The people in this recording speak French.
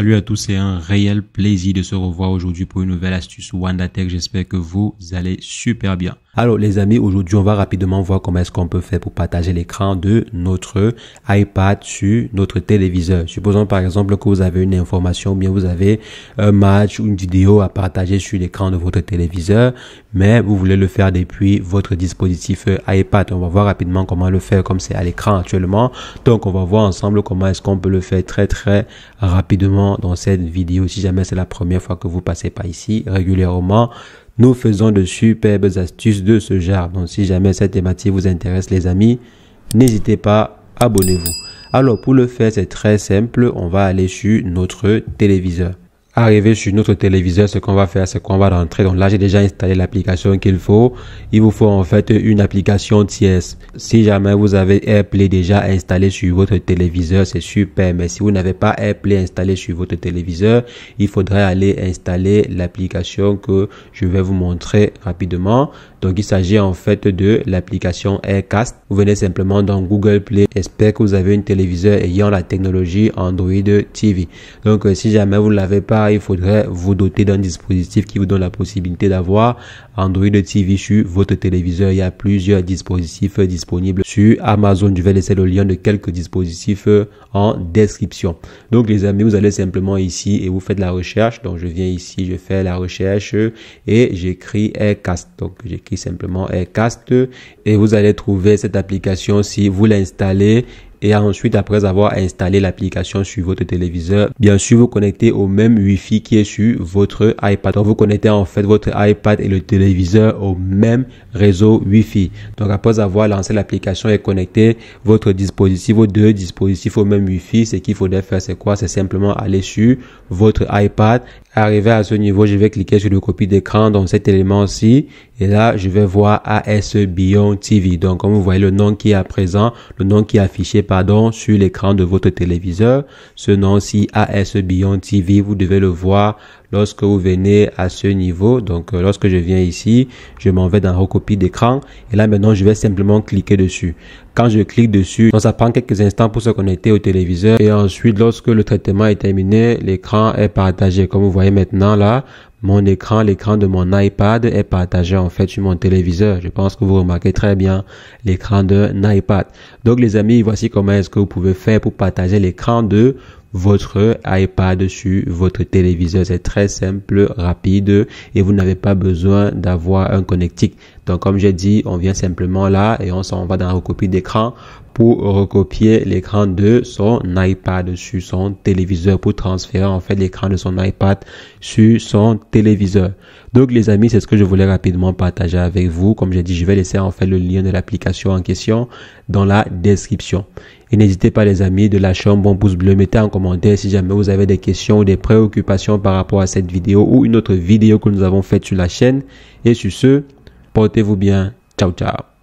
Salut à tous, c'est un réel plaisir de se revoir aujourd'hui pour une nouvelle astuce WandaTech. J'espère que vous allez super bien. Alors les amis, aujourd'hui on va rapidement voir comment est-ce qu'on peut faire pour partager l'écran de notre iPad sur notre téléviseur. Supposons par exemple que vous avez une information ou bien vous avez un match ou une vidéo à partager sur l'écran de votre téléviseur, mais vous voulez le faire depuis votre dispositif iPad. On va voir rapidement comment le faire comme c'est à l'écran actuellement. Donc on va voir ensemble comment est-ce qu'on peut le faire très rapidement dans cette vidéo. Si jamais c'est la première fois que vous passez par ici régulièrement, nous faisons de superbes astuces de ce genre. Donc, si jamais cette thématique vous intéresse, les amis, n'hésitez pas, abonnez-vous. Alors, pour le faire, c'est très simple. On va aller sur notre téléviseur. Arrivé sur notre téléviseur, ce qu'on va faire, c'est qu'on va rentrer. Donc là, j'ai déjà installé l'application qu'il faut. Il vous faut en fait une application tierce. Si jamais vous avez AirPlay déjà installé sur votre téléviseur, c'est super. Mais si vous n'avez pas AirPlay installé sur votre téléviseur, il faudrait aller installer l'application que je vais vous montrer rapidement. Donc, il s'agit en fait de l'application Aircast. Vous venez simplement dans Google Play. J'espère que vous avez un téléviseur ayant la technologie Android TV. Donc, si jamais vous ne l'avez pas, il faudrait vous doter d'un dispositif qui vous donne la possibilité d'avoir Android TV sur votre téléviseur. Il y a plusieurs dispositifs disponibles sur Amazon. Je vais laisser le lien de quelques dispositifs en description. Donc, les amis, vous allez simplement ici et vous faites la recherche. Donc, je viens ici, je fais la recherche et j'écris Aircast. Donc, j'écris simplement Aircast et vous allez trouver cette application si vous l'installez. Et ensuite, après avoir installé l'application sur votre téléviseur, bien sûr, vous connectez au même Wi-Fi qui est sur votre iPad. Donc, vous connectez en fait votre iPad et le téléviseur au même réseau Wi-Fi. Donc, après avoir lancé l'application et connecté votre dispositif, vos deux dispositifs au même Wi-Fi, ce qu'il faudrait faire, c'est quoi? C'est simplement aller sur votre iPad. Arrivé à ce niveau, je vais cliquer sur le copie d'écran dans cet élément-ci. Et là, je vais voir AS Beyond TV. Donc, comme vous voyez le nom qui est à présent, le nom qui est affiché, sur l'écran de votre téléviseur. Ce nom-ci, AS Beyond TV, vous devez le voir lorsque vous venez à ce niveau. Donc, lorsque je viens ici, je m'en vais dans recopie d'écran. Et là, maintenant, je vais simplement cliquer dessus. Quand je clique dessus, donc ça prend quelques instants pour se connecter au téléviseur. Et ensuite, lorsque le traitement est terminé, l'écran est partagé. Comme vous voyez maintenant là, mon écran, l'écran de mon iPad est partagé en fait sur mon téléviseur. Je pense que vous remarquez très bien l'écran d'un iPad. Donc les amis, voici comment est-ce que vous pouvez faire pour partager l'écran de votre iPad sur votre téléviseur. C'est très simple, rapide et vous n'avez pas besoin d'avoir un connectique. Donc comme j'ai dit, on vient simplement là et on s'en va dans la recopie d'écran pour recopier l'écran de son iPad sur son téléviseur, pour transférer en fait l'écran de son iPad sur son téléviseur. Donc les amis, c'est ce que je voulais rapidement partager avec vous. Comme j'ai dit, je vais laisser en fait le lien de l'application en question dans la description. Et n'hésitez pas les amis de lâcher un bon pouce bleu, mettez en commentaire si jamais vous avez des questions ou des préoccupations par rapport à cette vidéo ou une autre vidéo que nous avons faite sur la chaîne. Et sur ce, portez-vous bien. Ciao, ciao.